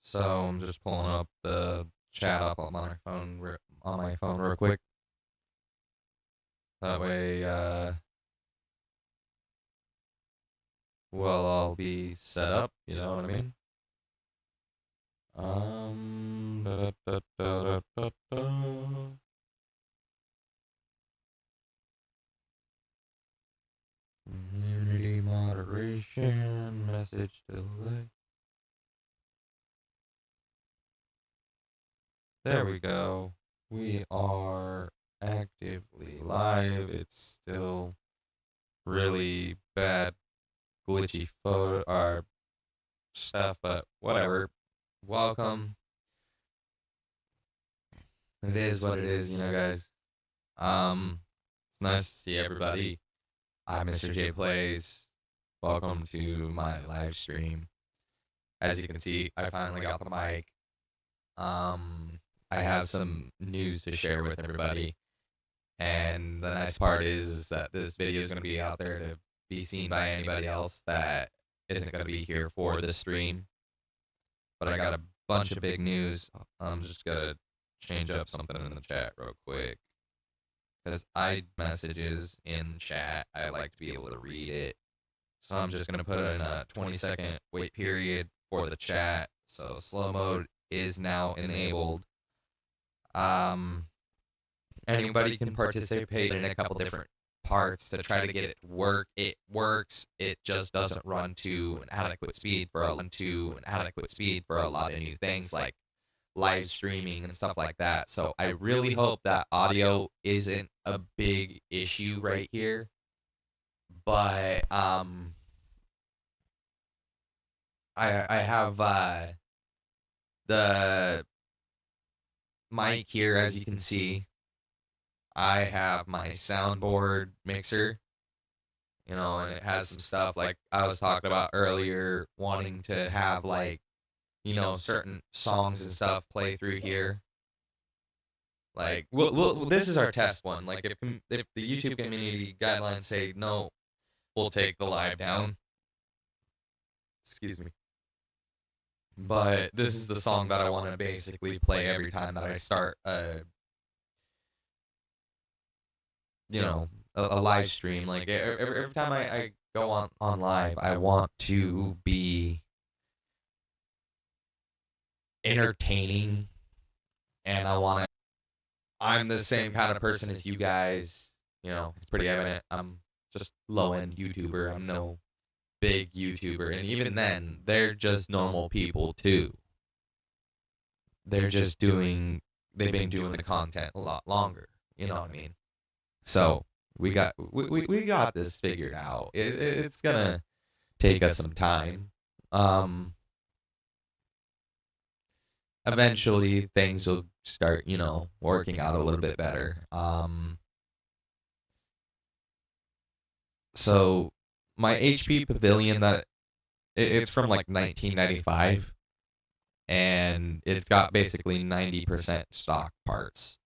So I'm just pulling up the chat up on my phone, real quick. That way, we'll all be set up. You know what I mean? Da, da, da, da, da, da. Community moderation, message delay. There we go. We are actively live. It's still really bad, glitchy photo or stuff, but whatever. Welcome. It is what it is, guys. It's nice to see everybody. I'm Mr. J Plays. Welcome to my live stream. As you can see, I finally got the mic. I have some news to share with everybody. And the nice part is that this video is going to be out there to be seen by anybody else that isn't going to be here for this stream. But I got a bunch of big news. I'm just going to change up something in the chat real quick. Because I messages in chat, I like to be able to read it. So I'm just going to put in a 20-second wait period for the chat. So slow mode is now enabled. Anybody can participate in a couple different parts to try to get it to work. It works. It just doesn't run to an adequate speed for a lot of new things like live streaming and stuff like that. So I really hope that audio isn't a big issue right here. But I have the mic here, as you can see. I have my soundboard mixer, and it has some stuff like I was talking about earlier, wanting to have like, certain songs and stuff play through here. Like, this is our test one. Like, if the YouTube community guidelines say no, we'll take the live down. Excuse me. But this is the song that I want to basically play every time that I start a live stream. Like every time I go on live, I want to be entertaining, and I'm the same kind of person as you guys. It's pretty evident. I'm just low end YouTuber. I'm no big YouTuber, and even then, they're just normal people too. They've been doing the content a lot longer. You know what I mean? So we got this figured out. It's gonna take us some time. Eventually things will start, working out a little bit better. So my HP Pavilion it's from like 1995, and it's got basically 90% stock parts.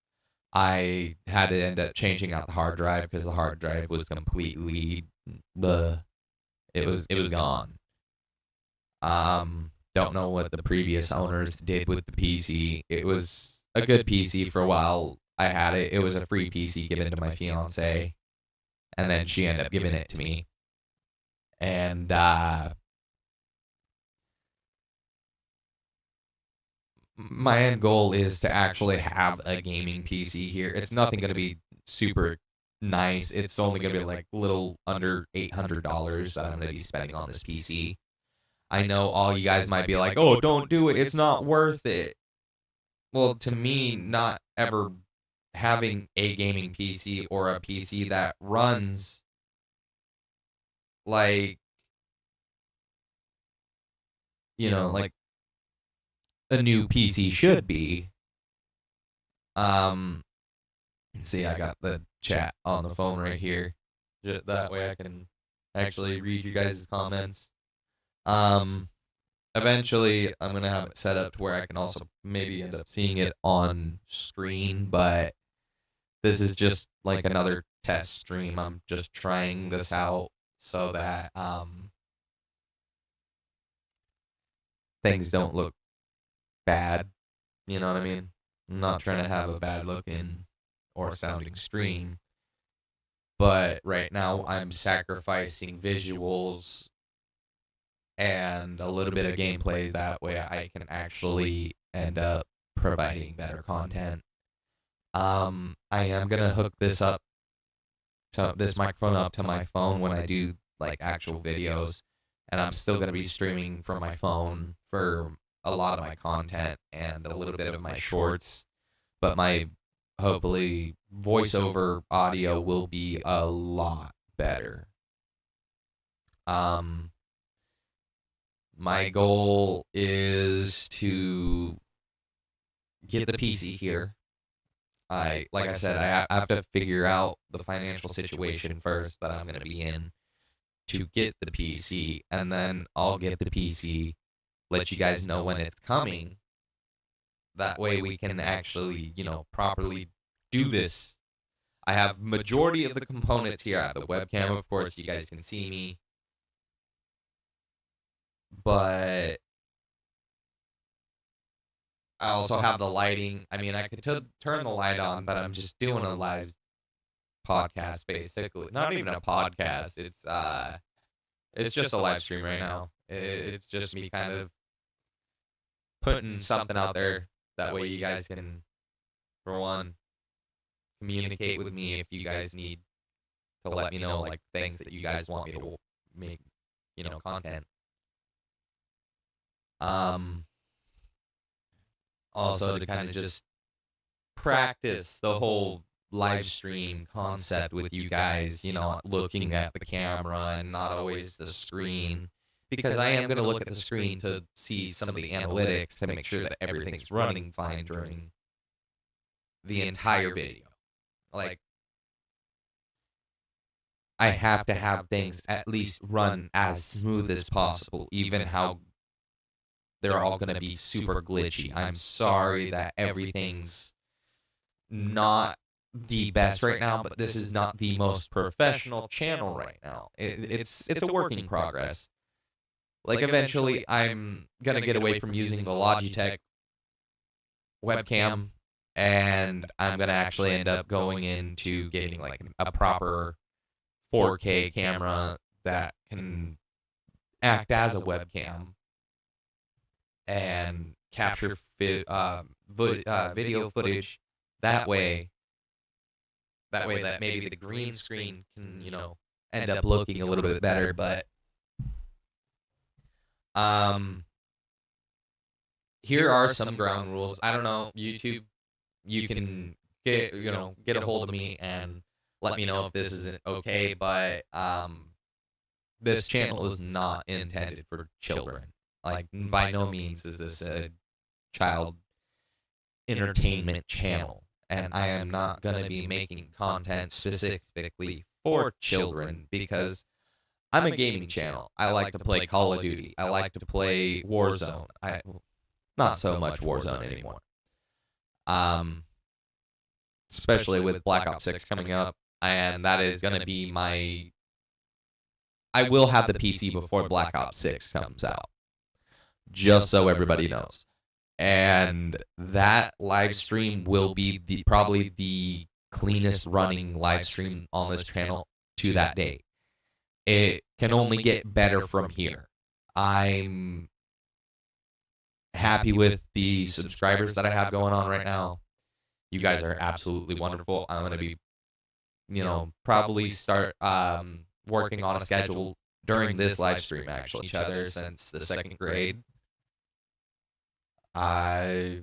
I had to end up changing out the hard drive because the hard drive was completely it was gone. Don't know what the previous owners did with the PC. It was a good PC for a while. I had it. It was a free PC given to my fiance, and then she ended up giving it to me. And my end goal is to actually have a gaming PC here. It's nothing going to be super nice. It's only going to be like little under $800 that I'm going to be spending on this PC. I know all you guys might be like, "Oh, don't do it. It's not worth it." Well, to me, not ever having a gaming PC or a PC that runs like, like a new PC should be. See, I got the chat on the phone right here. That way I can actually read you guys' comments. Eventually I'm gonna have it set up to where I can also maybe end up seeing it on screen, but this is just like another test stream. I'm just trying this out so that things don't look bad. You know what I mean? I'm not trying to have a bad looking or sounding stream. But right now, I'm sacrificing visuals and a little bit of gameplay. That way, I can actually end up providing better content. I am gonna hook this microphone up to my phone when I do like actual videos, and I'm still gonna be streaming from my phone for a lot of my content and a little bit of my shorts. But my hopefully voiceover audio will be a lot better. My goal is to get the PC here. Like I said, I have to figure out the financial situation first that I'm going to be in to get the PC, and then I'll get the PC, let you guys know when it's coming. That way we can actually, properly do this. I have majority of the components here. I have the webcam, of course, you guys can see me. But I also have the lighting. I mean, I could turn the light on, but I'm just doing a live podcast, basically. Not even a podcast. It's just a live stream right now. It's just me kind of putting something out there. That way you guys can, for one, communicate with me if you guys need to let me know, like, things that you guys want me to make, content. Also to kind of just practice the whole live stream concept with you guys, looking at the camera and not always the screen. Because I am going to look at the screen to see some of the analytics to make sure that everything's running fine during the entire video. Like, I have to have things at least run as smooth as possible, even how they're all going to be super glitchy. I'm sorry that everything's not the best right now, but this is not the most professional channel right now. It's a work in progress. Like, eventually, I'm going to get away from using the Logitech webcam, and I'm going to actually end up going into getting, like, a proper 4K camera that can act as a webcam and capture video footage that way that maybe the green screen can, end up looking a little bit better. But here are some ground rules. I don't know, YouTube, you can get a hold of me and let me know if this isn't okay, but this channel is not intended for children. Like, by no means is this a child entertainment channel, and I am not going to be making content specifically for children because I'm a gaming channel. I like to play Call of Duty. I like to play Warzone. Not so much Warzone anymore. Especially with Black Ops 6 coming up, and that is going to be my... I will have the PC before Black Ops 6 comes out, just so everybody knows. And that live stream will be probably the cleanest running live stream on this channel to that date. It can only get better from here. I'm happy with the subscribers that I have going on right now. You guys are absolutely wonderful. I'm going to be, probably start working on a schedule during this live stream, actually. Each other since the second grade. I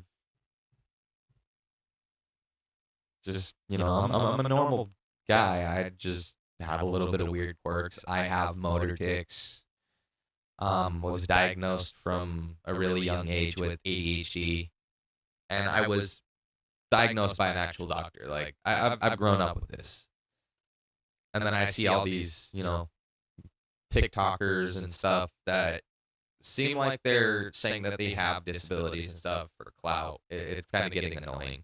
just, I'm a normal guy. I just have a little bit of weird quirks. I have motor tics. Was diagnosed from a really young age with ADHD, and I was diagnosed by an actual doctor. Like, I've grown up with this, and then I see all these, TikTokers and stuff that seem like they're saying that they have disabilities and stuff for clout. It's kind of getting annoying.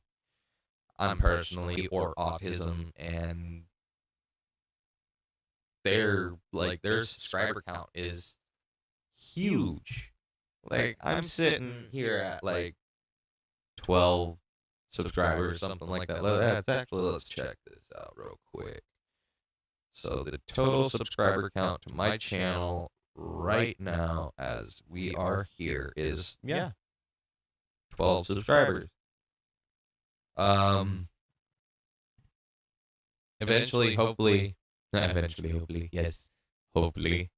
I'm personally, or autism, and their subscriber count is huge. Like, I'm sitting here at like 12 subscribers, something like that. Let's check this out real quick. So the total subscriber count to my channel right now, as we are here, is 12 subscribers. Eventually, hopefully, yes, hopefully,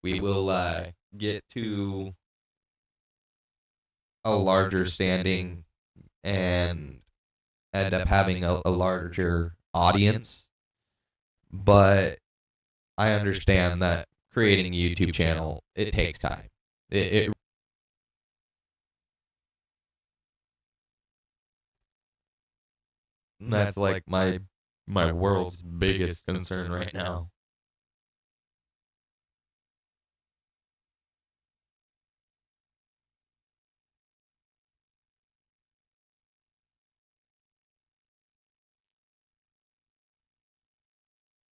we will get to a larger standing and end up having a larger audience. But I understand that creating a YouTube channel, it takes time. That's like my world's biggest concern right now.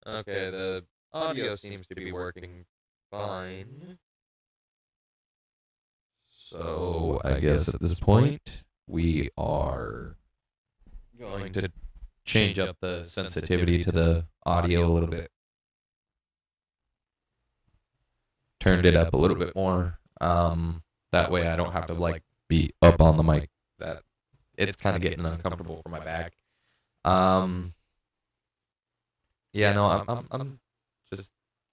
Okay, the audio seems to be working fine. So I guess at this point, we are going to change up the sensitivity to the audio a little bit. Turned it up a little bit more. That way I don't have to like be up on the mic. That it's kind of getting uncomfortable for my back. Yeah, no, I'm just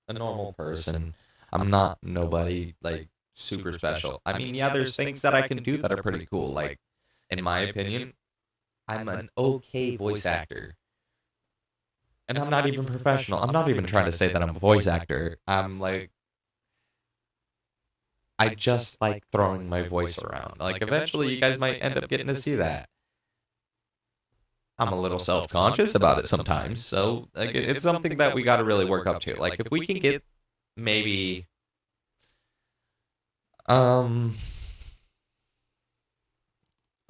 a normal person. I'm not nobody like super special. I mean, yeah, there's things that I can do that are pretty cool. Like, in my opinion, I'm an okay voice actor. And I'm not even professional. I'm not even trying to say that I'm a voice actor. I'm like, I just like throwing my voice around. Like, eventually, you guys might end up getting to see that. I'm a little self-conscious about it sometimes. So, like, it's something that we got to really work up to. Like, if we can get maybe,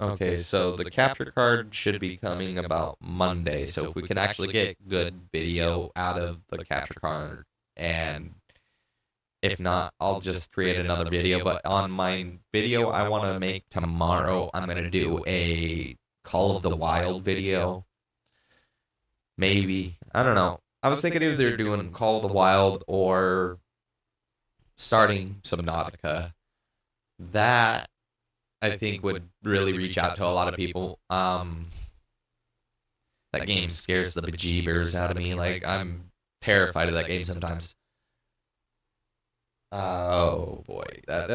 okay, so the capture card should be coming about Monday. So if we can actually get good video out of the capture card, and if not, I'll just create another video. But on my video I want to make tomorrow, I'm going to do a Call of the Wild video. Maybe. I don't know. I was thinking either doing Call of the Wild or starting Subnautica. That, I think, would really reach out to a lot of people. That game scares the bejeebers out of me. Like, I'm terrified of that game sometimes. Oh boy, no, I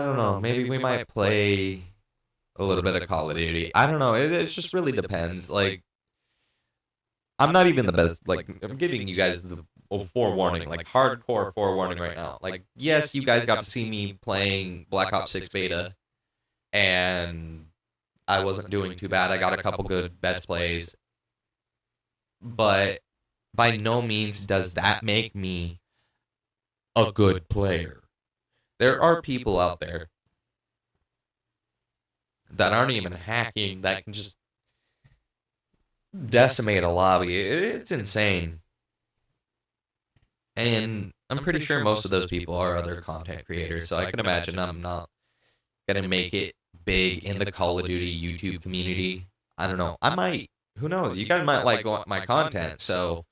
don't know. Maybe we might play a little bit of Call of Duty. I don't know. It just really depends. Like, I'm not even the best. Like, I'm giving you guys the forewarning, like hardcore forewarning right now. Like, yes, you guys got to see me playing Black Ops 6 beta, and I wasn't doing too bad. I got a couple good best plays, but by no means does that make me a good player. There are people out there that aren't even hacking that can just decimate a lobby. It's insane. And I'm pretty sure most of those people are other content creators, so I can imagine I'm not gonna make it big in the Call of Duty YouTube community. I don't know. I might. Who knows? You guys might like my content, so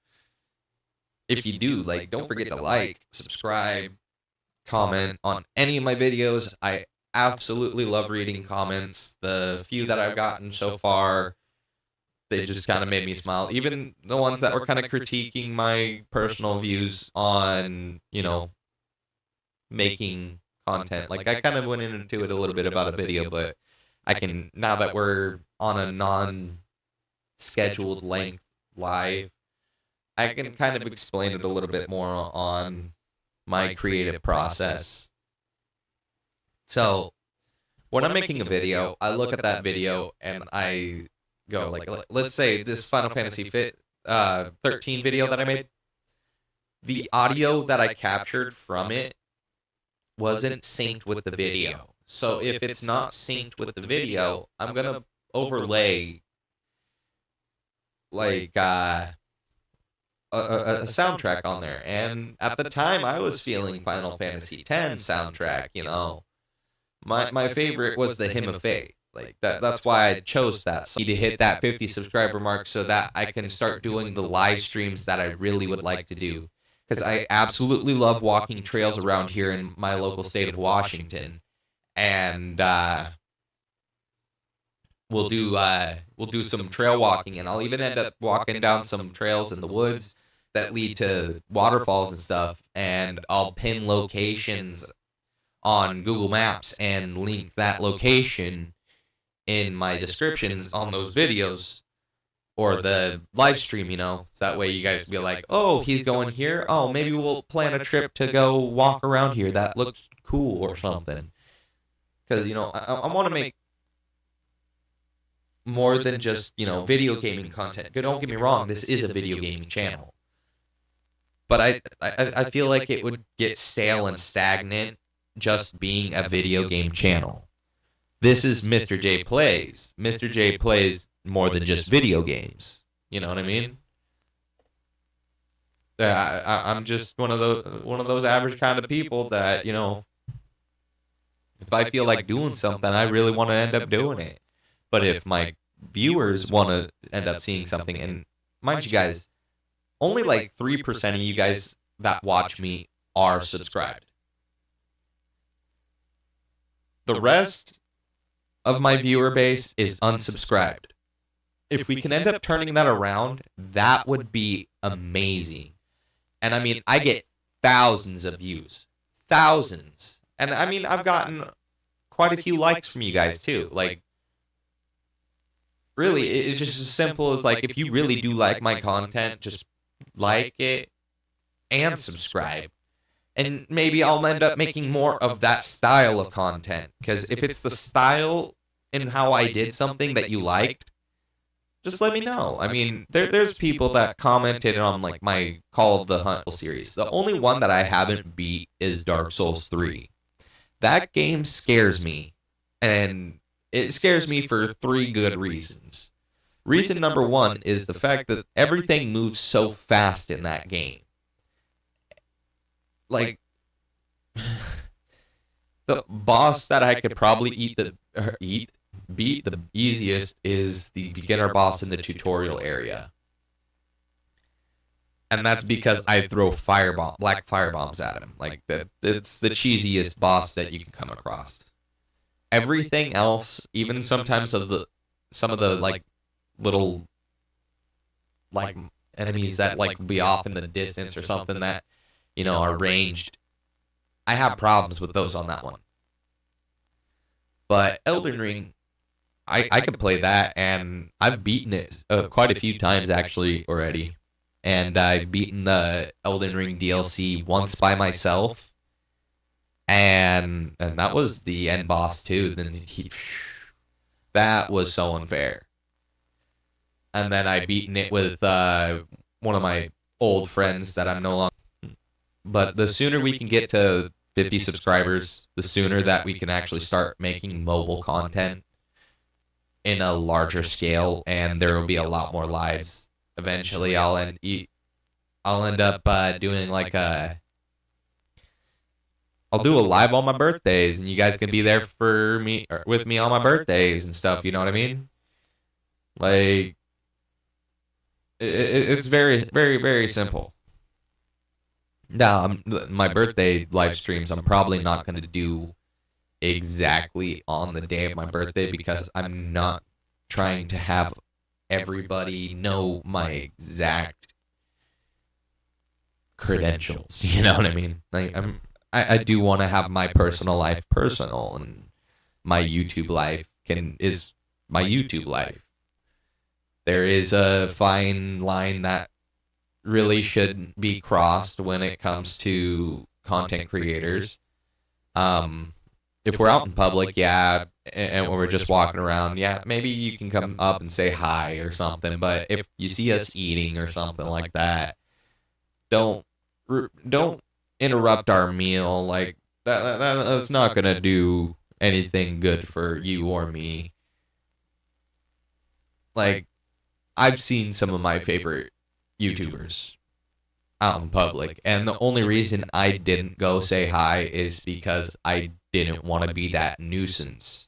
if you do, like, don't forget to like, subscribe, comment on any of my videos. I absolutely love reading comments. The few that I've gotten so far, they just kind of made me smile. Even the ones that were kind of critiquing my personal views on, making content. Like, I kind of went into it a little bit about a video, but I can, now that we're on a non-scheduled length live, I can kind of explain it a little bit more on my creative process. So, when I'm making a video, I look at that video and I go, like, let's say this Final Fantasy 13 video that I made, the audio that I captured from it wasn't synced with the video. So if it's not synced with the video, I'm going to overlay, like, a soundtrack on there. And at the time, I was feeling Final Fantasy X soundtrack, My favorite was the Hymn of Faith. Like that's why I chose that. So I need to hit that 50 subscriber mark so that I can start doing the live streams that I really would like to do. Because I absolutely love walking trails around here in my local state of Washington. And we'll do some trail walking, and I'll even end up walking down some trails in the woods that lead to waterfalls and stuff, and I'll pin locations on Google Maps and link that location in my descriptions on those videos or the live stream, so that way you guys will be like, oh, he's going here, oh, maybe we'll plan a trip to go walk around here, that looks cool or something. Because I want to make more than just video gaming content. Don't get me wrong, this is a video gaming channel, but I feel like it would get stale and stagnant just being a video game channel. This is Mr. J Plays. Mr. J plays more than just video games. You know what I mean? I'm just one of those average kind of people that if I feel like doing something, I really want to end up doing it. But if my viewers want to end up seeing something, and mind you guys, only like 3% of you guys that watch me are subscribed. The rest of my viewer base is unsubscribed. If we can end up turning that around, that would be amazing. And I mean, I get thousands of views. Thousands. And I mean, I've gotten quite a few likes from you guys too. Like, really, it's just as simple as like, if you really do like my content, just like it and subscribe. And maybe I'll end up making more of that style of content. Because if it's the style and how I did something that you liked, just let me know. I mean, there's people that commented on like my Call of the Hunt series. The only one that I haven't beat is Dark Souls 3. That game scares me. And it scares me for 3 good reasons. Reason number 1 is the fact that everything moves so fast in that game. Like, the boss that I could probably beat the easiest is the beginner boss in the tutorial area. And that's because I throw black fire bombs at him. Like, it's the cheesiest boss that you can come across. Everything else, even sometimes some of the like little like enemies that like be off in the distance or something that are ranged, I have problems with those on that one. But Elden Ring, I can play that, and I've beaten it quite a few times actually already. And I've beaten the Elden Ring DLC once by myself, and that was the end boss too. Then that was so unfair. And then I beaten it with one of my old friends that I'm no longer. But the sooner we can get to 50 subscribers, the sooner that we can actually start making mobile content in a larger scale, and there will be a lot more lives. Eventually, I'll end up doing like I'll do a live on my birthdays, and you guys can be there for me or with me on my birthdays and stuff. You know what I mean? Like, it's very, very, very simple. Now, my birthday live streams, I'm probably not going to do exactly on the day of my birthday because I'm not trying to have everybody know my exact credentials. You know what I mean? Like, I do want to have my personal life personal, and my YouTube life is my YouTube life. There is a fine line that really shouldn't be crossed when it comes to content creators. If we're out in public, yeah, and we're just walking around, yeah, maybe you can come up and say hi or something. But if you see us eating or something like that, don't interrupt our meal. Like that's not gonna do anything good for you or me. Like, I've seen some of my favorite YouTubers out in public. And the only reason I didn't go say hi is because I didn't want to be that nuisance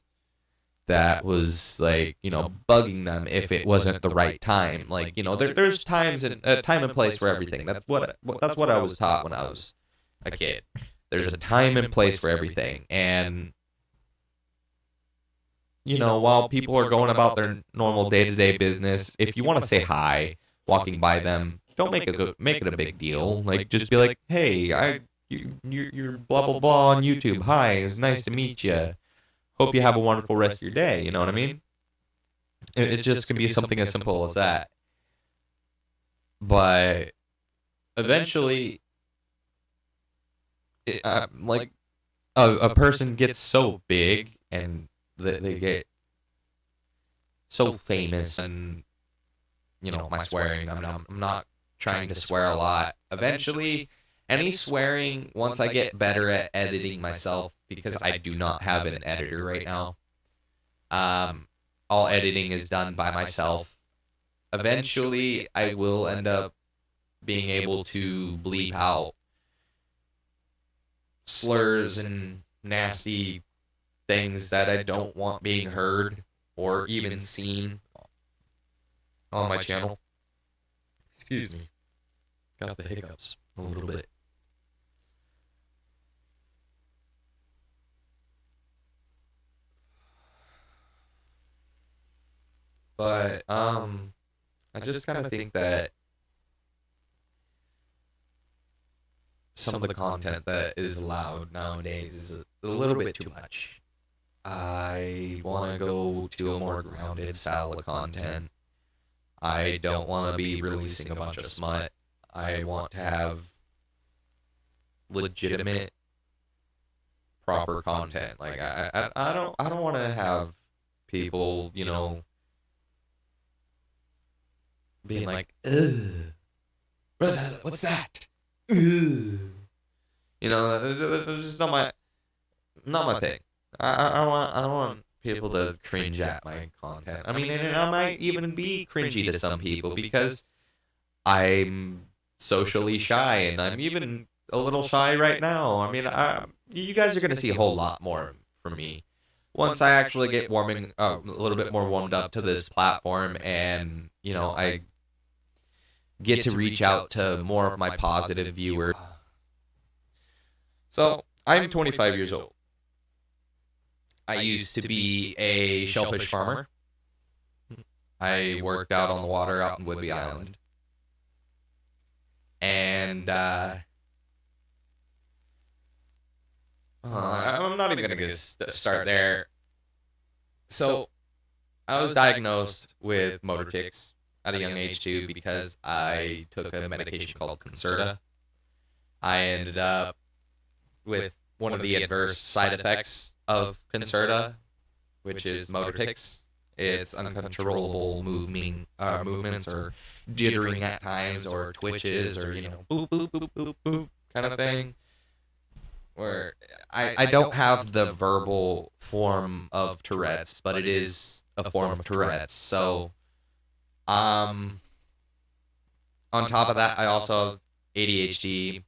that was like, bugging them if it wasn't the right time. Like, there's times and time and place for everything. That's what I was taught when I was a kid. There's a time and place for everything. And while people are going about their normal day-to-day business, if you want to say hi walking by them, don't make it a big deal. Like, just be like, "Hey, you're blah blah blah on YouTube. Hi, it was nice to meet you. Hope you have a wonderful rest of your day." You know what I mean? It just can be something as simple as that. But eventually, like a person gets so big and they get so famous, and my swearing. I'm not trying to swear a lot. Eventually, any swearing, once I get better at editing myself, because I do not have an editor right now. All editing is done by myself. Eventually, I will end up being able to bleep out slurs and nasty things that I don't want being heard or even seen on my channel. Excuse me. Got the hiccups a little bit. But I just kind of think that some of the content that is allowed nowadays is a little bit too much. I want to go to a more grounded style of content. I don't want to be releasing a bunch of smut. I want to have legitimate, proper content. Like I don't want to have people, being like, "Ugh, brother, what's that?" Ugh. It's just not my thing. I don't want people to cringe at my content. I mean, and I might even be cringy to some people because I'm socially shy, and I'm even a little shy right now. I mean, you guys are gonna see a whole lot more from me once I actually get a little bit more warmed up to this platform, and I get to reach out to more of my positive viewers. So I'm 25 years old. I used to be a shellfish farmer. I worked out on the water out in Whidbey Island. And I'm not even going to start there. So I was diagnosed with motor tics at a young age too, because I took a medication called Concerta. I ended up with one of the adverse side effects of Concerta, which is motor tics. It's uncontrollable movements, or jittering at times, or twitches, or boop boop boop boop boop kind of thing. Where I don't have the verbal form of Tourette's, but it is a form of Tourette's. So, on top of that, I also have ADHD,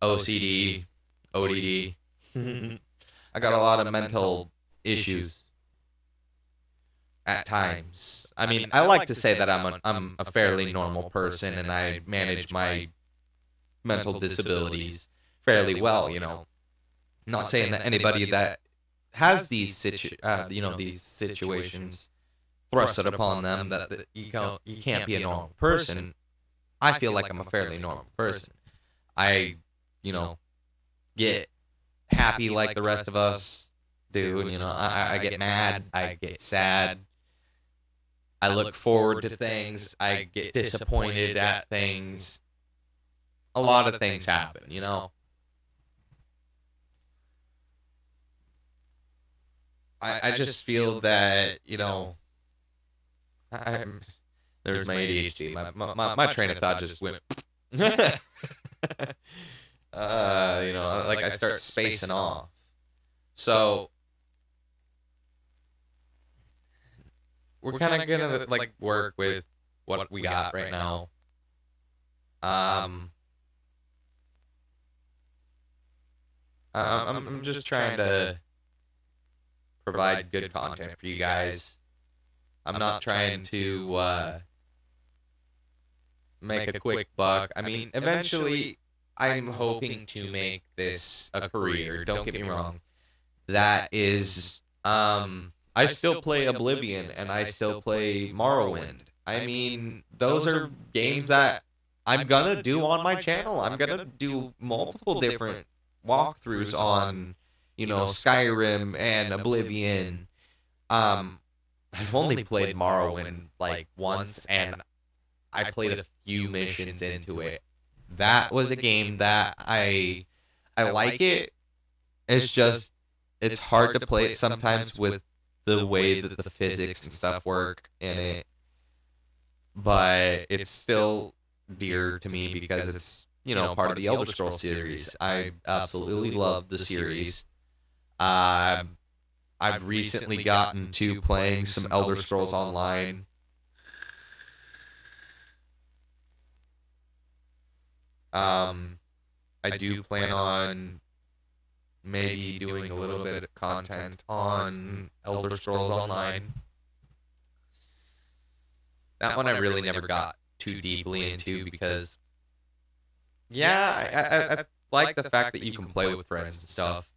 OCD, ODD. I got a lot of mental issues at times. I mean, I like to say that I'm a fairly normal person, and I manage my mental disabilities fairly well. Not saying that anybody that has these situations thrust it upon them that you can't be a normal person. I feel like I'm a fairly normal person. I get happy like the rest of us do, and I get mad, I get sad, I look forward to things, I get disappointed at things. A lot of things happen. I just feel that there's my ADHD. My train of thought just went. Like I start spacing off. So we're kind of gonna like work with what we got right now. Um, I'm just trying to provide good content for you guys. I'm not trying to make a quick buck. I mean, eventually, I'm hoping to make this a career. Don't get me wrong. That is, I still play Oblivion and I still play Morrowind. I mean, those are games that I'm gonna do on my channel. I'm gonna do multiple different walkthroughs on, Skyrim and Oblivion. Um, I've only played Morrowind like once, and I played a few missions into it. That was a game that I like it. It's just it's hard to play it sometimes with the way that the physics and stuff work in it. But it's still dear to me because it's, part of the Elder Scrolls series. I absolutely love the series. I've recently gotten to playing some Elder Scrolls Online. I do plan on maybe doing a little bit of content on Elder Scrolls Online. That one I really never got too deeply into because, yeah, I like the fact that you can play with friends and stuff.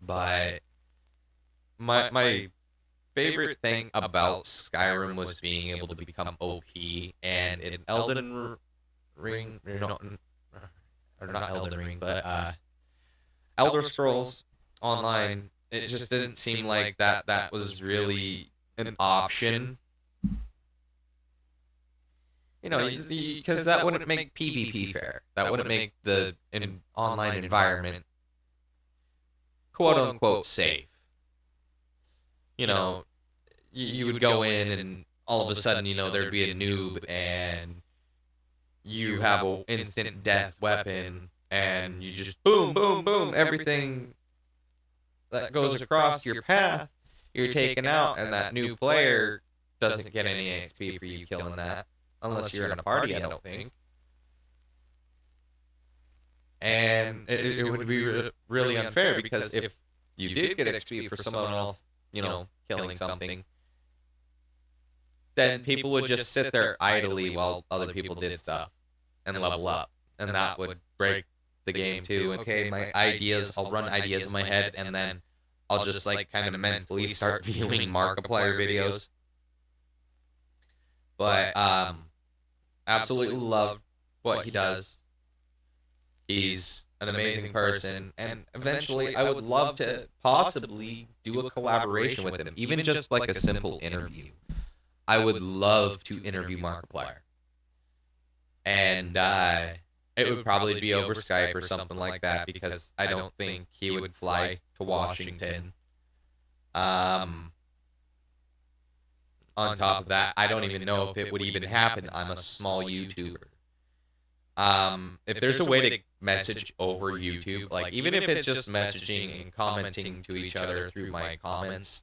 But my favorite thing about Skyrim was being able to become OP, and in Elden Ring, or not Elden Ring, but Elder Scrolls Online, it just didn't seem like that was really an option. Because that wouldn't make PvP fair. That wouldn't make the online environment quote unquote safe. You would go in and all of a sudden, there'd be a noob and you have an instant death weapon and you just boom, boom, boom, everything that goes across your path, you're taken out, and that new player doesn't get any XP for you killing that. Unless you're in a party, I don't think. And it would be really unfair because if you did get XP for someone else, killing something, then people would just sit there idly while other people did stuff and level up. And that would break the game too. Okay, my ideas, I'll run ideas in my head and then I'll just like kind of mentally start viewing Markiplier videos. But absolutely love what he does. He's an amazing person, and eventually I would love to possibly do a collaboration with him, even just like a simple interview. I would love to interview Markiplier. And it would probably be over Skype or something like that because I don't think he would fly to Washington. On top of that, I don't even know if it would even happen. I'm a small YouTuber. If there's a way to message over YouTube, like even if it's just messaging and commenting to each other through my comments,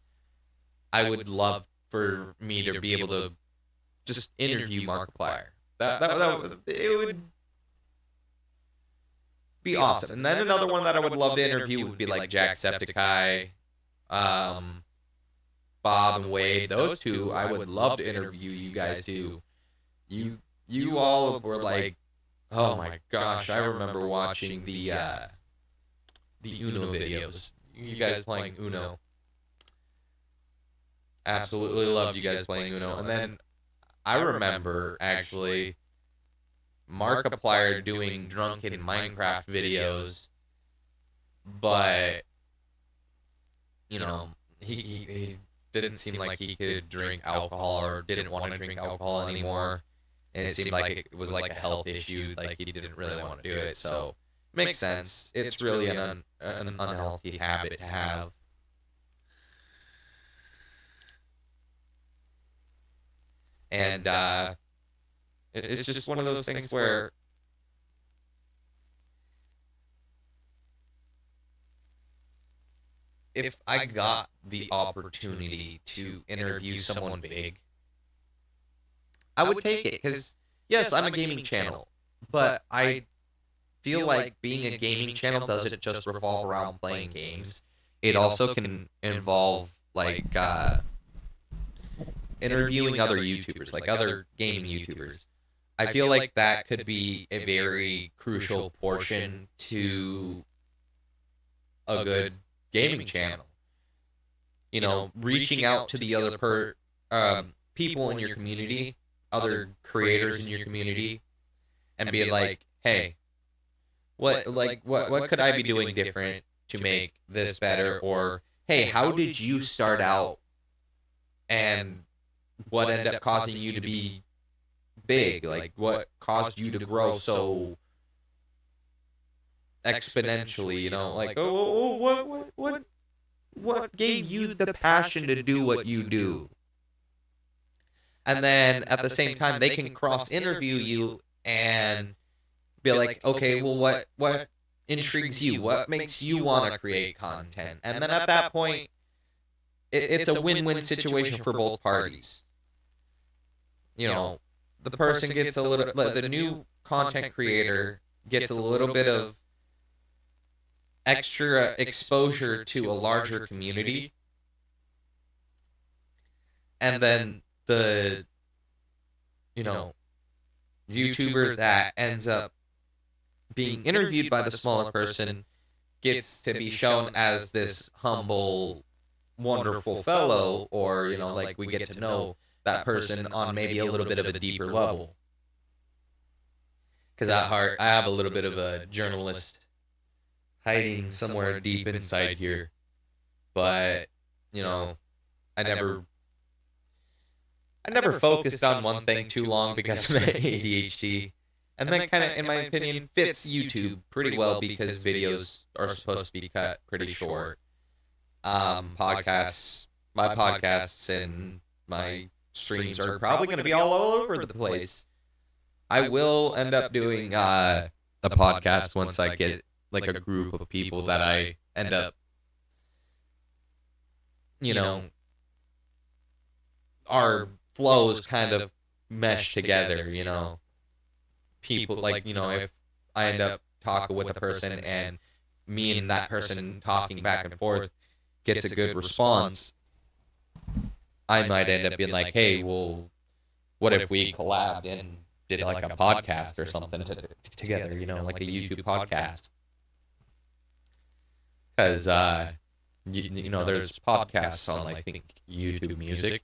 I would love for me to be able to just interview Markiplier. That it would be awesome. And then another one that I would love to interview would be like Jacksepticeye, Bob and Wade. Those two, I would love to interview you guys too. You all were like, oh my gosh, I remember watching the Uno videos. You guys playing Uno. Absolutely loved you guys playing Uno. And then I remember actually Markiplier doing drunken Minecraft videos, but he didn't seem like he could drink alcohol or didn't want to drink alcohol anymore. And it seemed like it was like a health issue, like he didn't really want to do it. So makes sense. It's really an unhealthy habit to have. And it's just one of those things where if I got the opportunity to interview someone big, I would take it because, yes, I'm a gaming channel, but I feel like being a gaming channel doesn't just revolve around playing games. It also can involve like interviewing other YouTubers, like other gaming YouTubers. I feel like that could be a very crucial portion to a good gaming channel. You know, reaching out to the other people in your community, other creators in your community, and being like, hey, what could I be doing different to make this better? Or hey, how did you start out, and what ended up causing you to be big? Like, what caused you to grow so exponentially? You know, like, what gave you the passion to do what you do? And then at the same time, they can cross interview you and be like, okay, well, what intrigues you? What makes you want to create content? And then at that point, it's a win-win situation for both parties. You know, the person gets a little, the new content creator gets a little bit of extra exposure to a larger community, and then the, you know, YouTuber that ends up being interviewed by the smaller person gets to be shown as this humble, wonderful fellow, or, you know, like we get to know that person on maybe a little bit of a deeper level. Because at heart, I have a little bit of a journalist hiding somewhere deep inside here. But, you know, I never focused on one thing too long because of my ADHD. And that kind of, in my opinion, fits YouTube pretty well because videos are supposed to be cut pretty short. Podcasts, my podcasts and my streams are probably going to be all over the place. I will end up doing a podcast once I get like a group of people that I end up, you know, our flows kind of mesh together, you know. People like, you know, if I end up talking with a person and me and that person talking back and forth gets a good response, I might end up being like, hey, well, what if we collabed and did like a podcast or something together, you know, like a YouTube podcast? Because, you know, there's podcasts on, I think, YouTube Music.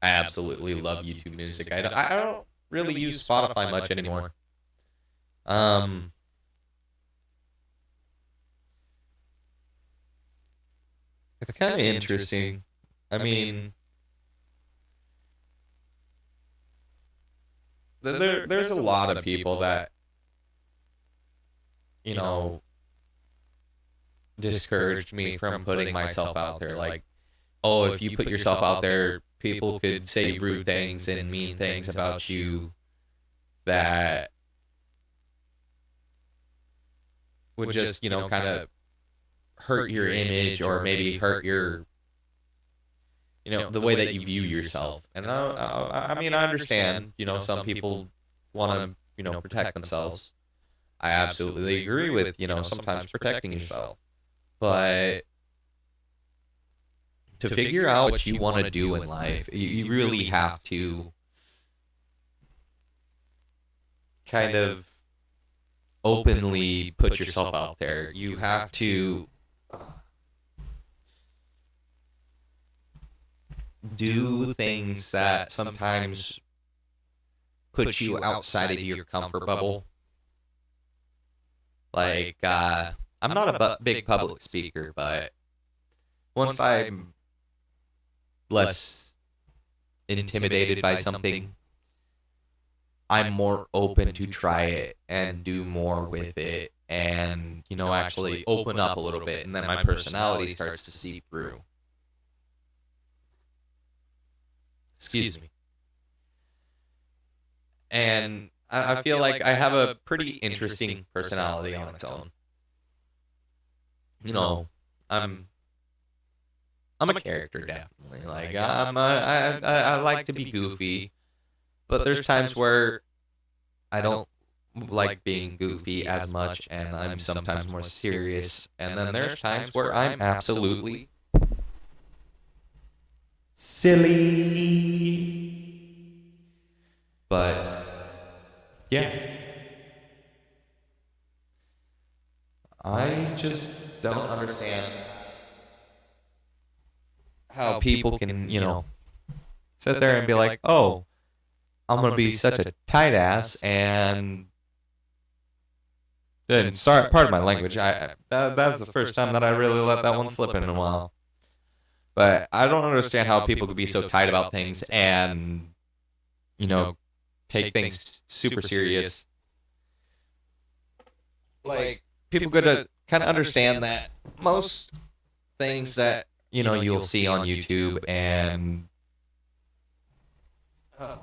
I absolutely love YouTube Music. I don't really use Spotify much anymore. It's kind of interesting. I mean, there's a lot of people that, you know, discouraged me from putting myself out there. Like, oh, if you put yourself out there, people could say rude things and mean things about you that would just, you know, kind of hurt your image or maybe hurt your, you know, the way that you view yourself. And I mean, I understand, you know, some people want to, you know, protect themselves. I absolutely agree with, you know, sometimes protecting yourself. But to figure out what you want to do in life, you really have to kind of openly put yourself out there. You have to do things that sometimes put you outside of your comfort bubble. Like, I'm not a big public speaker, but once I'm less intimidated by something, I'm more open to try it and do more with it and, you know, actually open up a little bit, and then my personality starts to seep through. Excuse me. And I feel like I have a pretty interesting personality on its own. You know, I'm a character, definitely. Like, I like to be goofy. But there's times where I don't like being goofy as much, and I'm sometimes more serious. And then there's times where I'm absolutely silly. But yeah, I just don't understand how people can, sit there and be like, "Oh, I'm gonna be such a tight ass," and start. Pardon my language. That's the first time that I really let that one slip in a while. But I don't understand how people could be so tight about things and, you know, take things super serious. Like, people could kind of understand that most things that, you'll see on YouTube and. Oh,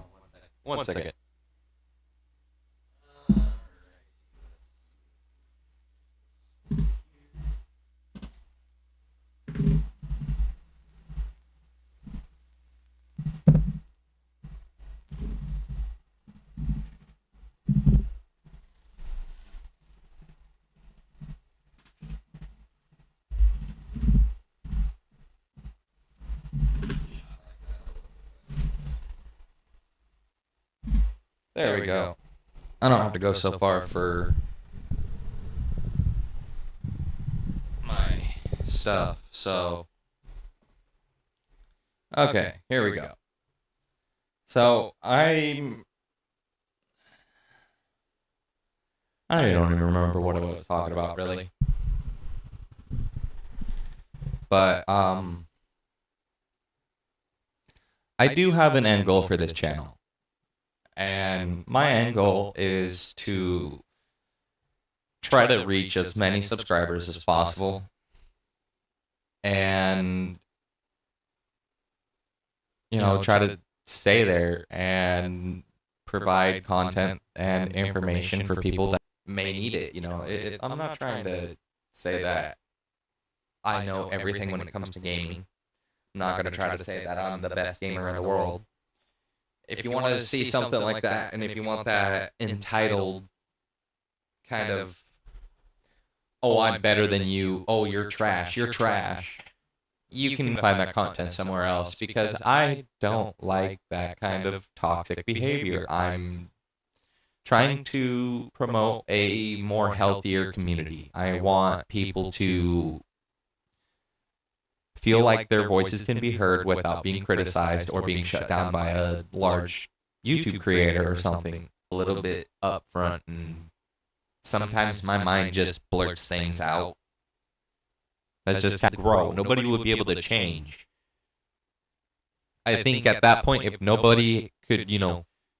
one second. There we go. I don't have to go so far for my stuff, so. Okay, here we go. So, I don't even remember what I was talking about, really. But, I do have an end goal for this channel. And my end goal is to try to reach as many subscribers as possible. And, try to stay there and provide content and information for people that may need it. I'm not trying to say that I know everything when it comes to gaming. I'm not going to try to say that I'm the best gamer in the world. If you want to see something like that, and if you want that entitled kind of, "Oh, I'm better than you, oh, you're trash, you can find that content somewhere else, because I don't like that kind of toxic behavior. I'm trying to promote a more healthier community. I want people to feel like their voices can be heard without being criticized or being shut down by a large YouTube creator or something a little bit upfront. And sometimes my mind just blurts things out. That's just to grow. Nobody would be able to change. I think at that point, if nobody could,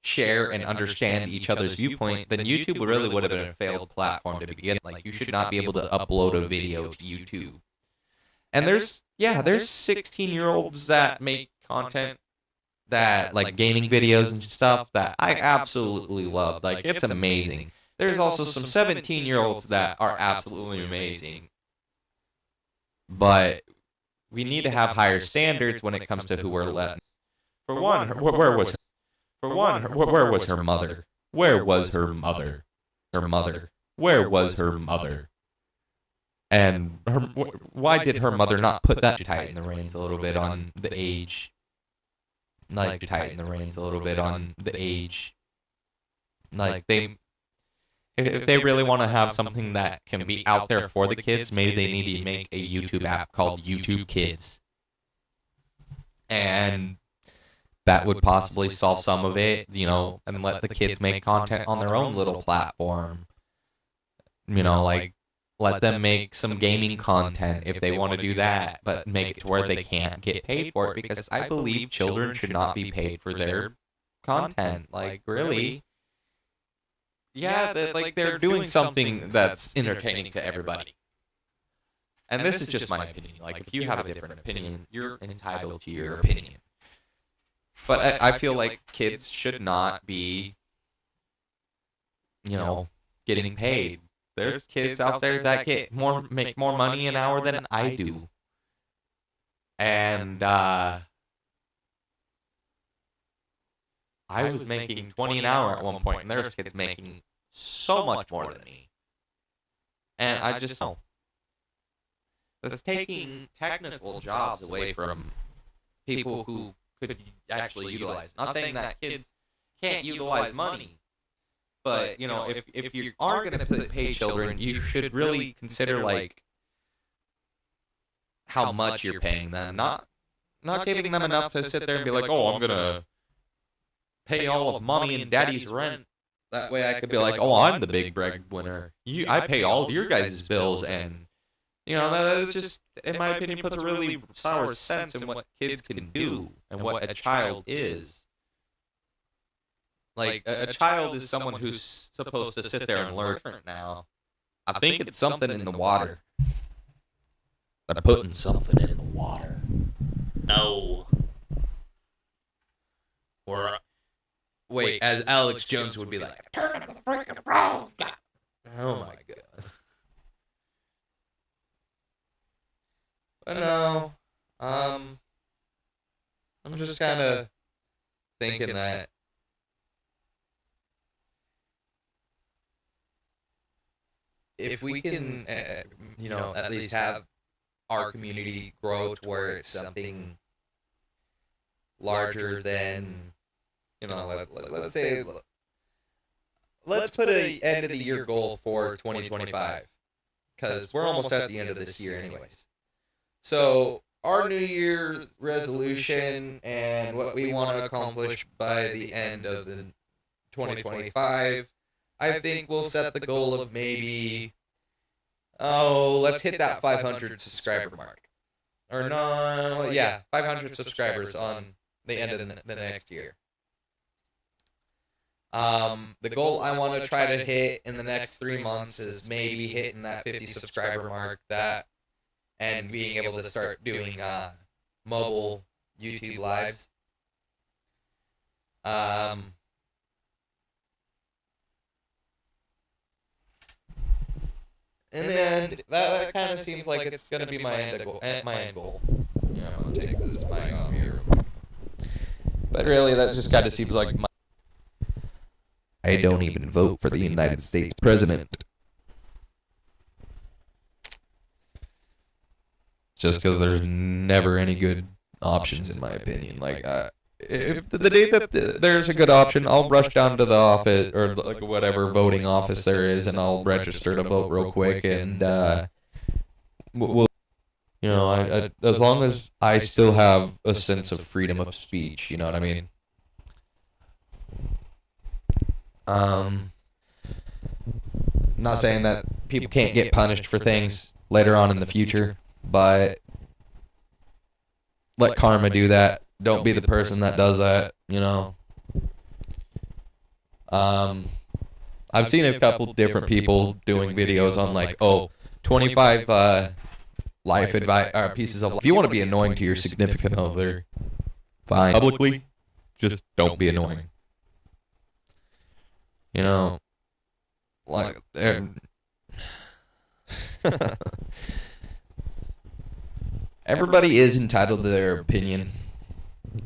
share and understand each other's viewpoint, then YouTube really would have been a failed platform to begin. Like, you should not be able to upload a video to YouTube. And there's 16-year-olds that make content that, like, gaming videos and stuff that I absolutely love. Like, it's amazing. There's also some 17-year-olds that are absolutely amazing. But we need to have higher standards when it comes to who we're letting. For one, where was her mother? Where was her mother? Where was her mother? And why did her mother not put that to tighten the reins a little bit on the age? Like, to tighten the reins a little bit on the age. Like, if they really want to have something that can be out there for the kids, maybe they need to make a YouTube app called YouTube Kids. And that would possibly solve some of it, and let the kids make content on their own little platform. Like, let them make some gaming content if they want to do that, but make it to where they can't get paid for it, because I believe children should not be paid for their content. Like, really? Yeah, they're doing something that's entertaining to everybody. And this is just my opinion. Like, if you have a different opinion, you're entitled to your opinion. But I feel like kids should not be, getting paid. There's kids out there that make more money an hour than I do. And I I was making 20 an hour at one point, and there's kids making so much more than me. And I just know that's taking technical jobs away from people who could actually utilize. Not saying that kids can't utilize money, but you know, if you are going to pay children, you should really consider like how much you're paying them, not giving them enough to sit there and be like, oh, I'm gonna pay all of mommy and daddy's rent. That way, I could be like, oh, I'm the big breadwinner. I pay all of your guys' bills, and you know, that just, in my opinion, puts a really sour sense in what kids can do and what a child is. Like, a child is someone who's supposed to sit there and learn now. I think it's something in the water. They're putting something in the water. No. Or wait, as Alex Jones would be like, turn the freaking road. Oh my god. But no, I'm just kind of thinking that if we can, you know, at least have our community grow to where it's something larger than, you know, let's say, let's put a end of the year goal for 2025, because we're almost at the end of this year anyways. So our New Year resolution and what we want to accomplish by the end of the 2025, I think we'll set the goal of maybe, let's hit that 500 subscriber mark. Or no, yeah, 500 subscribers on the end of the next year. The goal I want to try to hit in the next 3 months is maybe hitting that 50 subscriber mark, and being able to start doing mobile YouTube lives. And then that kind of seems like it's gonna be my end goal. You know, I'll take this mic off here. But really, that just kind of seems like I don't even vote for the United States president. Just because there's never any good options, in my opinion. Like, if the day that there's a good option, I'll rush down to the office, or like whatever voting office there is, and I'll register to vote real quick, and we'll, you know, as long as I still have a sense of freedom of speech, you know what I mean? Not saying that people can't get punished for things later on in the future, but let karma do that. Don't be the person that does that, you know. I've seen a couple different people doing videos on like, 25 life advice or pieces of life. If you want to be annoying to your significant other, fine. Publicly, just don't be annoying. You know, like everybody is entitled to their opinion,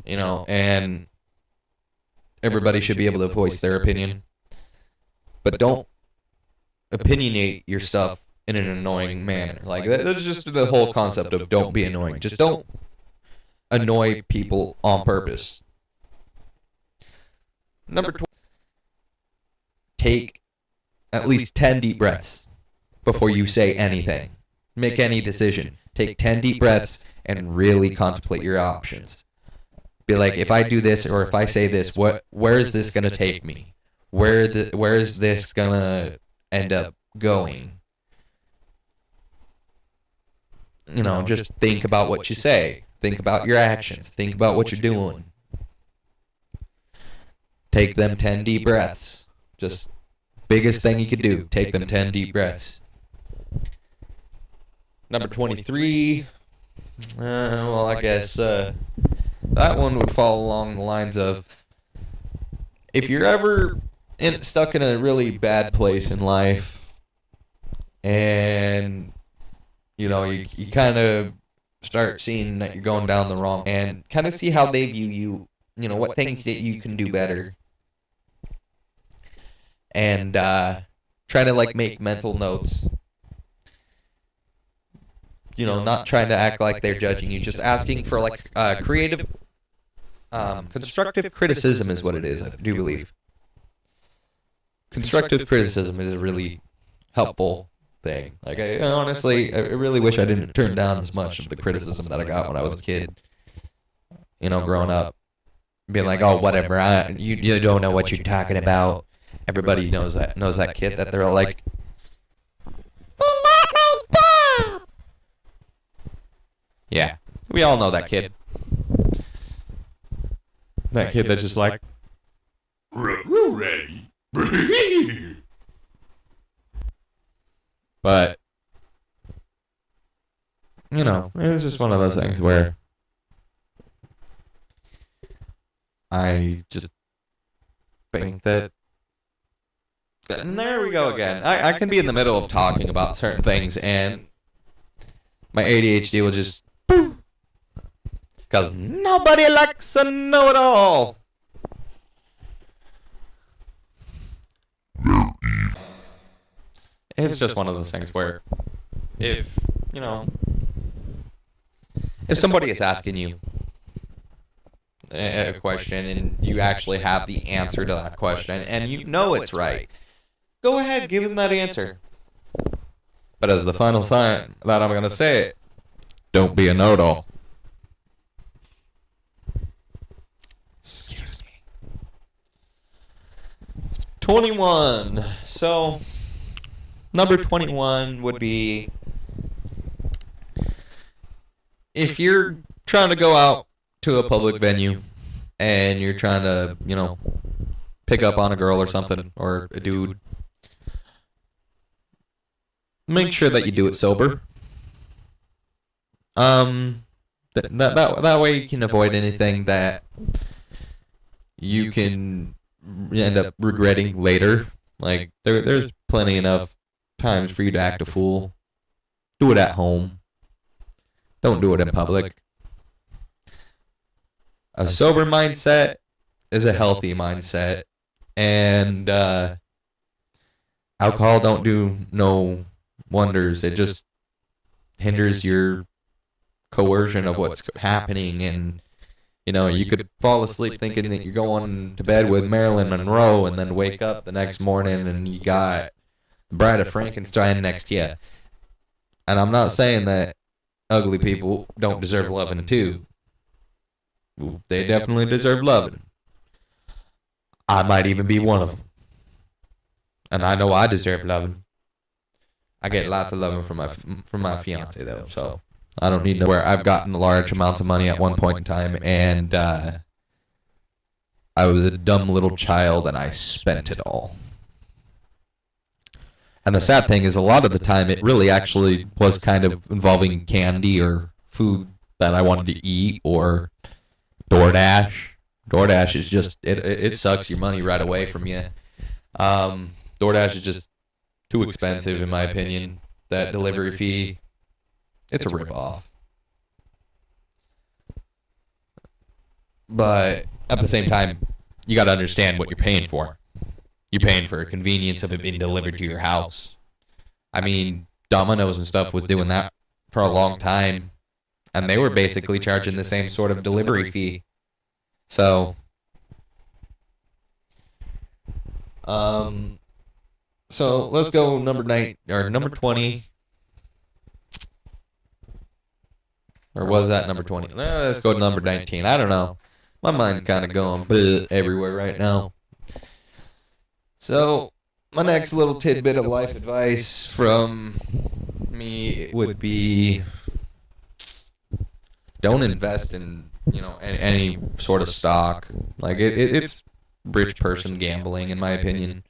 you know, and everybody should be able to voice their opinion. But don't opinionate your stuff in an annoying manner. Like, that's just the whole concept of don't be annoying. Just don't annoy people on purpose. Number 12, take at least 10 deep breaths before you say anything. Make any decision. Take 10 deep breaths and really contemplate your options. Be like, if I do this or if I say this, where is this going to take me? Where is this going to end up going? You know, just think about what you say. Think about your actions. Think about what you're doing. Take them 10 deep breaths. Just biggest thing you could do. Take them 10 deep breaths. Number 23, well, I guess that one would fall along the lines of, if you're ever stuck in a really bad place in life, and, you know, you kind of start seeing that you're going down the wrong, and kind of see how they view you what things that you can do better, and trying to like make mental notes. Not trying to act like they're judging you, just asking for like creative, constructive criticism is what it is. I do believe constructive criticism is a really helpful thing. Like I honestly, I really wish I didn't turn down as much of the criticism that I got when I was a kid. Growing up, being like, oh, whatever, you don't know what you're talking about. Everybody knows that kid that they're like, you're not my dad. Yeah, we all know that kid. That kid that's just like, ready. But it's just one of those things where I just think that, and there we go again. I can be in the middle of talking about certain things and my ADHD will just, because nobody likes a know-it-all. It's just one of those things where if somebody is asking you a question and you actually have the answer to that question and it's right, go ahead, give them that answer. But as the final sign that I'm going to say it, don't be a know-it-all. Excuse me. 21. So, number 21 would be, if you're trying to go out to a public venue and you're trying to, pick up on a girl or something, or a dude, make sure that you do it sober. That way you can avoid anything that you can end up regretting later. Like, there's plenty enough times for you to act a fool. Do it at home. Don't do it in public. A sober mindset is a healthy mindset. And alcohol don't do no wonders. It just hinders your coercion of what's happening. And, you could fall asleep thinking that you're going to bed with Marilyn Monroe and then wake up the next morning and you got Bride of Frankenstein next to you. And I'm not saying that ugly people don't deserve loving too. They definitely deserve loving. I might even be one of them. And I know I deserve loving. I get lots of loving from my fiance though, so I don't need nowhere. I've gotten large amounts of money at one point in time, and I was a dumb little child and I spent it all. And the sad thing is, a lot of the time, it really actually was kind of involving candy or food that I wanted to eat, or DoorDash. DoorDash is just, it sucks your money right away from you. DoorDash is just too expensive, in my opinion. That delivery fee, it's a ripoff. But at the same time, you got to understand what you're paying for. You're paying for a convenience of it being delivered to your house. I mean, Domino's and stuff was doing that for a long time, and they were basically charging the same sort of delivery fee. So, let's go number 20. Or was that number 20? Let's go to number 19. I don't know. My mind's kind of going everywhere right now. So, my next little tidbit of life advice from me would be, don't invest in, any sort of stock. Like, it's rich person gambling, in my opinion.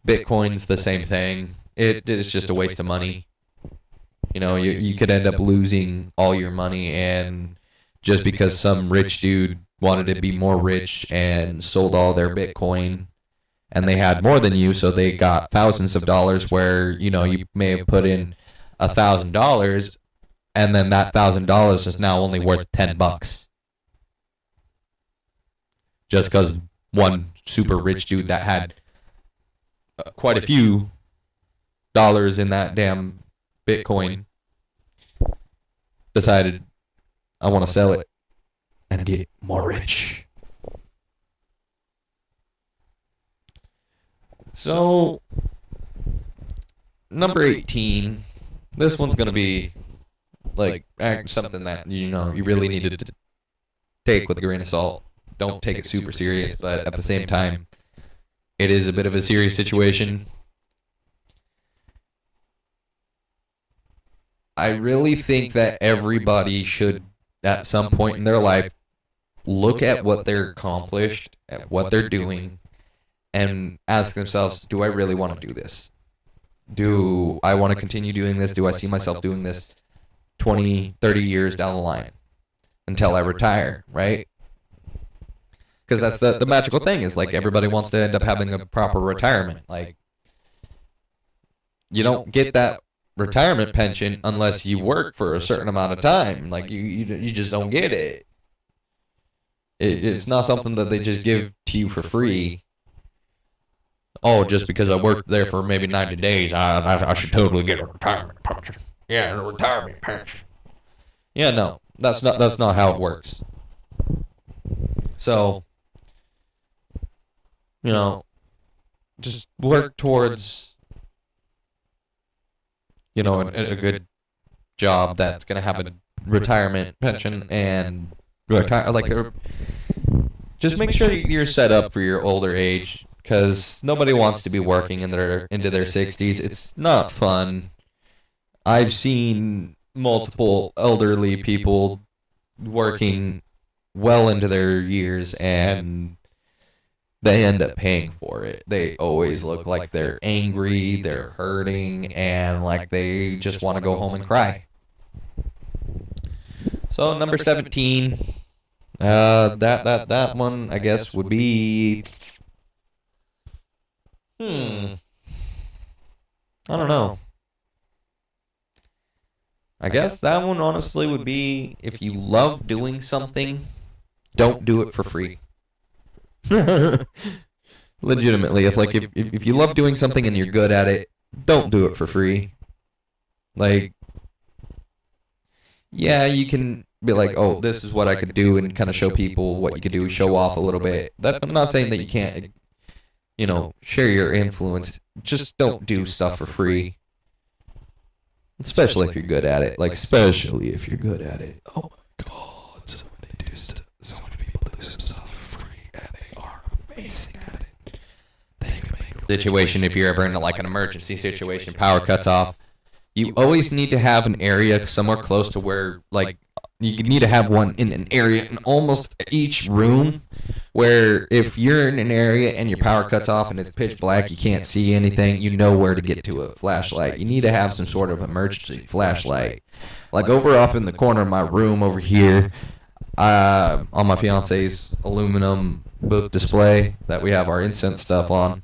Bitcoin's the same thing. It's just a waste of money. You could end up losing all your money, and just because some rich dude wanted to be more rich and sold all their Bitcoin, and they had more than you, so they got thousands of dollars where, you may have put in $1,000, and then that $1,000 is now only worth $10. just because one super rich dude that had quite a few dollars in that damn Bitcoin decided, I want to sell it and get more rich. So, number 18. This one's going to be like something that, you really needed to take with a grain of salt. Don't take it super serious, but at the same time, it is a bit of a serious situation. I really think that everybody should, at some point in their life, look at what they're accomplished, at what they're doing, and ask themselves, do I really want to do this? Do I want to continue doing this? Do I see myself doing this 20, 30 years down the line until I retire, right? Because that's the magical thing is, like, everybody wants to end up having a proper retirement. Like, you don't get that retirement pension unless you work for a certain amount of time. Like, you just don't get it. It's not something that they just give to you for free. Oh, just because I worked there for maybe 90 days, I should totally get a retirement pension. Yeah, a retirement pension. Yeah, no, that's not how it works. So, just work towards, a good job that's gonna have a retirement pension and just make sure you're set up for your older age. Because nobody wants to be working into their 60s. It's not fun. I've seen multiple elderly people working well into their years, and they end up paying for it. They always look like they're angry, they're hurting, and like they just want to go home and cry. So number 17, that one I guess would be. I don't know. I guess that one honestly would be, if you love doing something, don't do it for free. Legitimately, if you love doing something and you're good at it, don't do it for free. Like, yeah, you can be like, oh, this is what I could do, and kind of show people what you could do, show off a little bit. I'm not saying that you can't, share your influence. Just don't do stuff for free. Especially if you're good at it. Like, especially if you're good at it. Oh my god, so many people do some stuff for free, and they are amazing at it. They can make a situation, if you're ever in like an emergency situation, power cuts off, you always need to have an area somewhere close to where, like, you need to have one in an area in almost each room, where if you're in an area and your power cuts off and it's pitch black, you can't see anything, you know where to get to a flashlight. You need to have some sort of emergency flashlight. Like over off in the corner of my room over here, on my fiance's aluminum book display that we have our incense stuff on,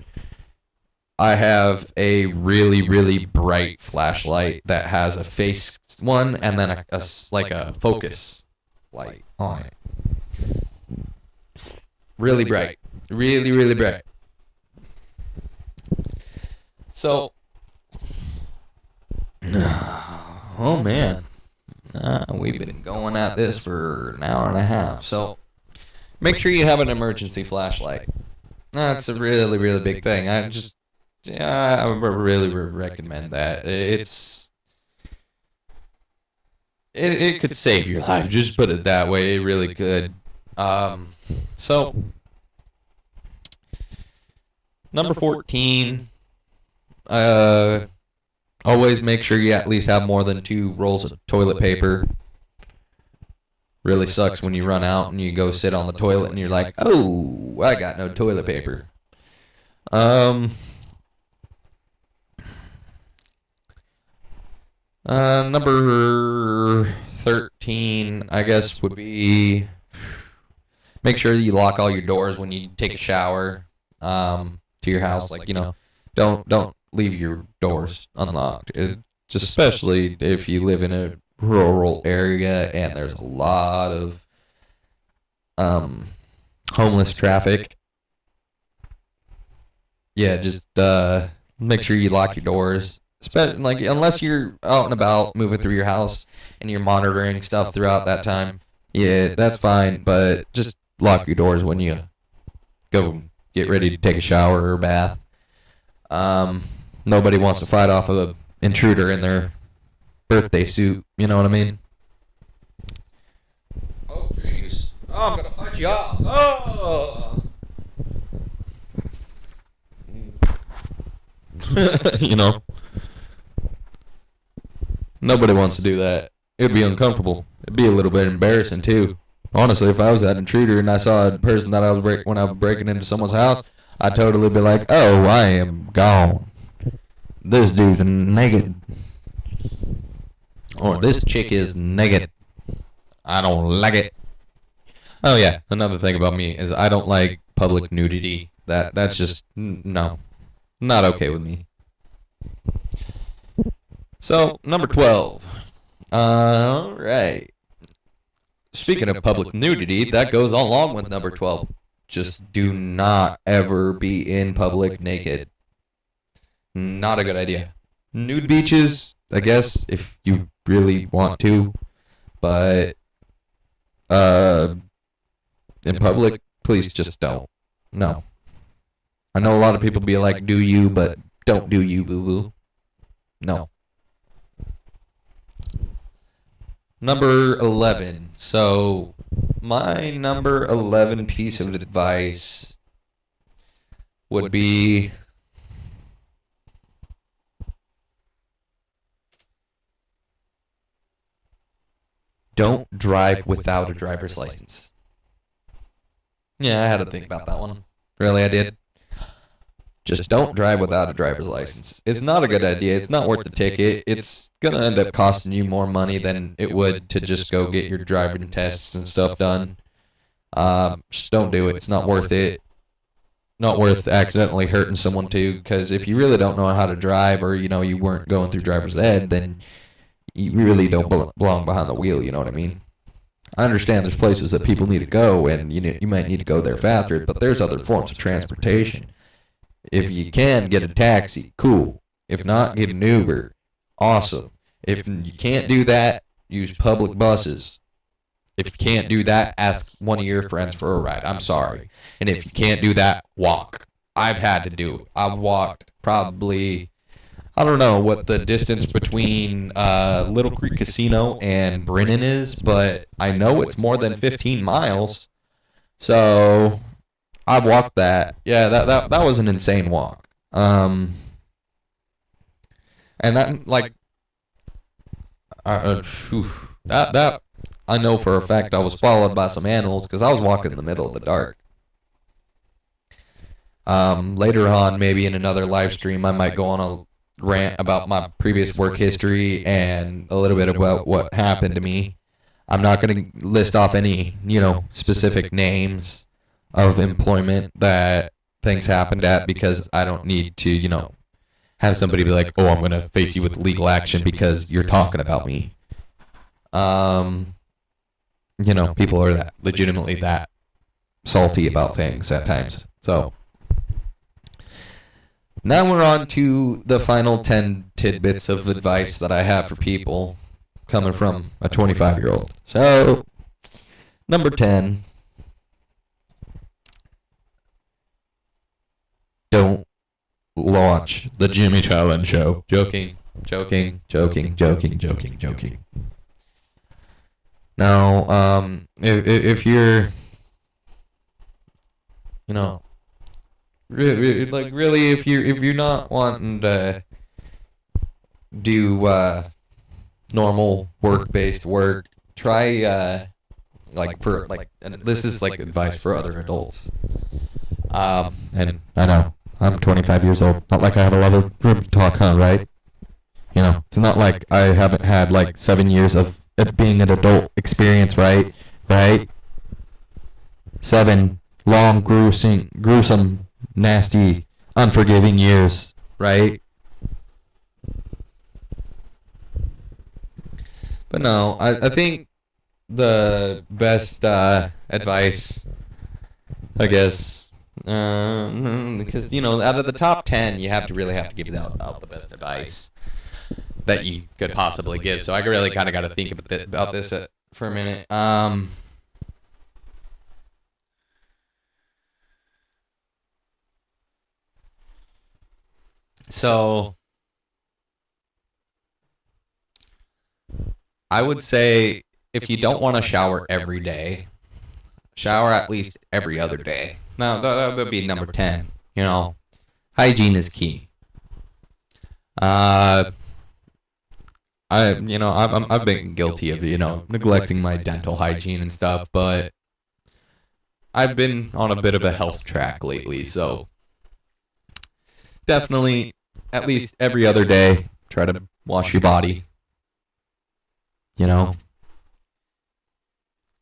I have a really, really bright flashlight that has a face one and then a focus light on it. Really bright. Really, really bright. So, oh man, we've been going at this for an hour and a half. So, make sure you have an emergency flashlight. That's a really, really big thing. I really recommend that. It could save your life. Just put it that way. It really could. So number 14. Always make sure you at least have more than 2 rolls of toilet paper. Really sucks when you run out and you go sit on the toilet and you're like, oh, I got no toilet paper. Number 13, I guess, would be make sure you lock all your doors when you take a shower to your house. Like, don't leave your doors unlocked. Just especially if you live in a rural area and there's a lot of homeless traffic. Yeah, just make sure you lock your doors. Like unless you're out and about moving through your house and you're monitoring stuff throughout that time. Yeah, that's fine, but just lock your doors when you go get ready to take a shower or bath. Nobody wants to fight off an intruder in their birthday suit. You know what I mean? Oh, jeez. Oh, I'm gonna fight you off. Oh. You know, nobody wants to do that. It'd be uncomfortable. It'd be a little bit embarrassing too. Honestly, if I was that intruder and I saw a person that when I was breaking into someone's house, I'd totally be like, "Oh, I am gone. This dude's naked, or this chick is naked. I don't like it." Oh yeah, another thing about me is I don't like public nudity. That's just no, not okay with me. So number 12. All right. Speaking of public nudity, that goes along with number 12. Just do not ever be in public naked. Not a good idea. Nude beaches, I guess, if you really want to, but in public, please just don't. No. I know a lot of people be like, do you, but don't do you, boo-boo. No. Number 11. So, my number 11 piece of advice would be don't drive without a driver's license. Yeah, I had to think about that one. Really, I did. Just don't drive without a driver's license. It's not a good idea. It's not worth the ticket. It's going to end up costing you more money than it would to just go get your driving tests and stuff done. Just don't do it. It's not worth it. Not worth accidentally hurting someone too, because if you really don't know how to drive, or you weren't going through driver's ed, then you really don't belong behind the wheel. You know what I mean? I understand there's places that people need to go, and you might need to go there faster, but there's other forms of transportation. If you can get a taxi, cool. If not, get an Uber. Awesome. If you can't do that, use public buses. If you can't do that, ask one of your friends for a ride. I'm sorry. And if you can't do that, walk. I've had to do it. I've walked probably, I don't know what the distance between Little Creek Casino and Brennan is, but I know it's more than 15 miles. So I've walked that. Yeah, that was an insane walk. And that that I know for a fact I was followed by some animals because I was walking in the middle of the dark. Later on, maybe in another live stream, I might go on a rant about my previous work history and a little bit about what happened to me. I'm not going to list off any, specific names of employment that things happened at, because I don't need to, have somebody be like, "Oh, I'm going to face you with legal action because you're talking about me." People are that legitimately that salty about things at times. So now we're on to the final 10 tidbits of advice that I have for people coming from a 25-year-old. So, number 10. Don't watch the Jimmy Fallon show. Joking. Now, if you're, really, if you're not wanting to do normal work-based work, try and this is like advice for other adults. And I know I'm 25 years old. Not like I have a lot of room to talk, huh? Right? It's not like I haven't had like 7 years of being an adult experience, right? Right? 7 long, gruesome, nasty, unforgiving years, right? But no, I think the best advice I guess. Because, out of the top 10, you have to give out the best advice that you could possibly give. So I really kind of got to think about this for a minute. So I would say if you don't want to shower every day, shower at least every other day. Now that would be number 10. Hygiene is key. I've been guilty of neglecting my dental hygiene and stuff, but I've been on a bit of a health track lately, so definitely at least every other day try to wash your body.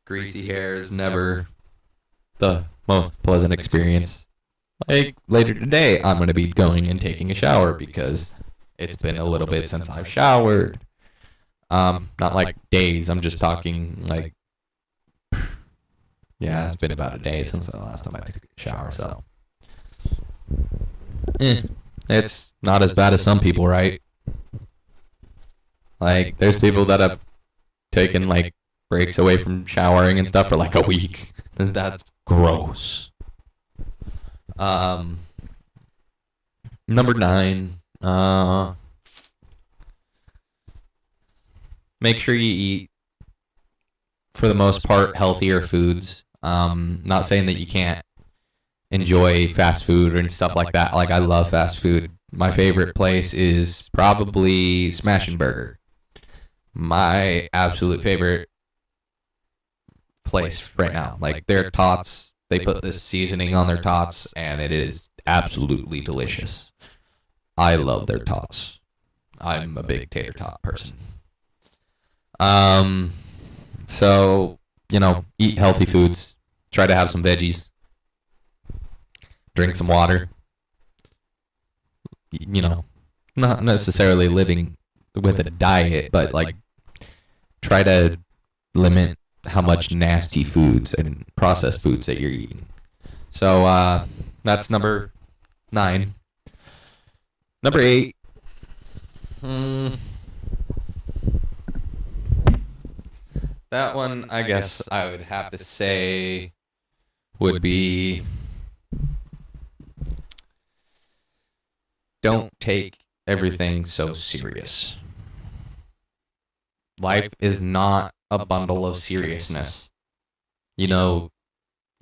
Greasy hair is never the most pleasant experience. Like later today, I'm going to be going and taking a shower because it's been a little bit since I've showered. Not like days, I'm just talking like, yeah, it's been about a day since the last time I took a shower, so. It's not as bad as some people, right? Like, there's people that have taken, like, breaks away from showering and stuff for, like, a week. That's gross. Number 9, make sure you eat, for the most part, healthier foods. Not saying that you can't enjoy fast food and stuff like that. Like, I love fast food. My favorite place is probably Smash and Burger. My absolute favorite place right now. Like, their tots, they put this seasoning on their tots, and it is absolutely delicious. I love their tots. I'm a big tater tot person. So, eat healthy foods. Try to have some veggies. Drink some water. Not necessarily living with a diet, but like try to limit how much nasty foods and processed foods that you're eating. So that's number 9. Number 8. That one, I guess I would have to say would be, don't take everything so serious. Life is not a bundle of seriousness. You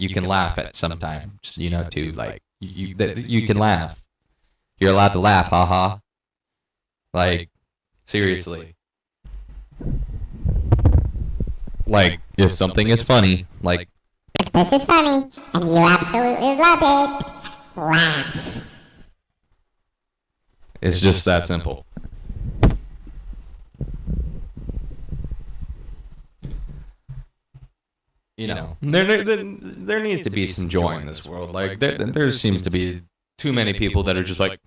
can laugh at sometimes, too. Like, you can laugh. You're allowed to laugh, haha. Like, seriously. Like, if something is funny, like, if this is funny and you absolutely love it, laugh. It's just that simple. There needs to be some joy in this world. Like, there seems to be too many people that are just like,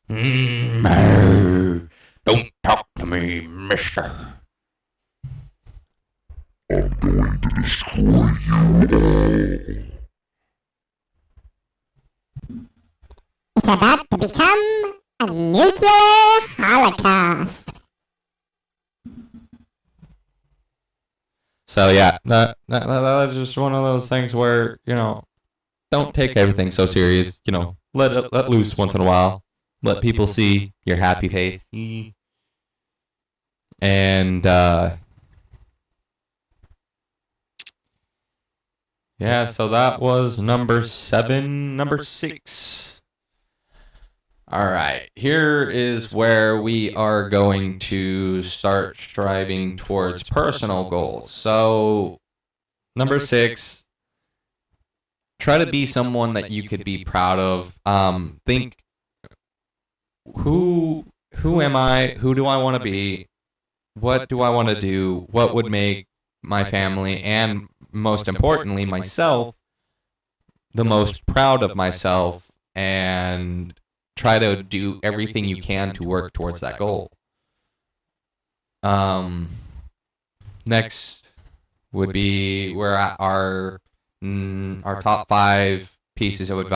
don't talk to me, mister. I'm going to destroy you all. It's about to become a nuclear holocaust. So yeah, that's just one of those things where, don't take everything so serious. Let loose once in a while. Let people see your happy face. And yeah, so that was number 7. Number 6. All right, here is where we are going to start striving towards personal goals. So, number 6, try to be someone that you could be proud of. Think, who am I? Who do I want to be? What do I want to do? What would make my family and, most importantly, myself, the most proud of myself, and try to do everything you can to work towards that goal. Next would be where our our top 5 pieces of advice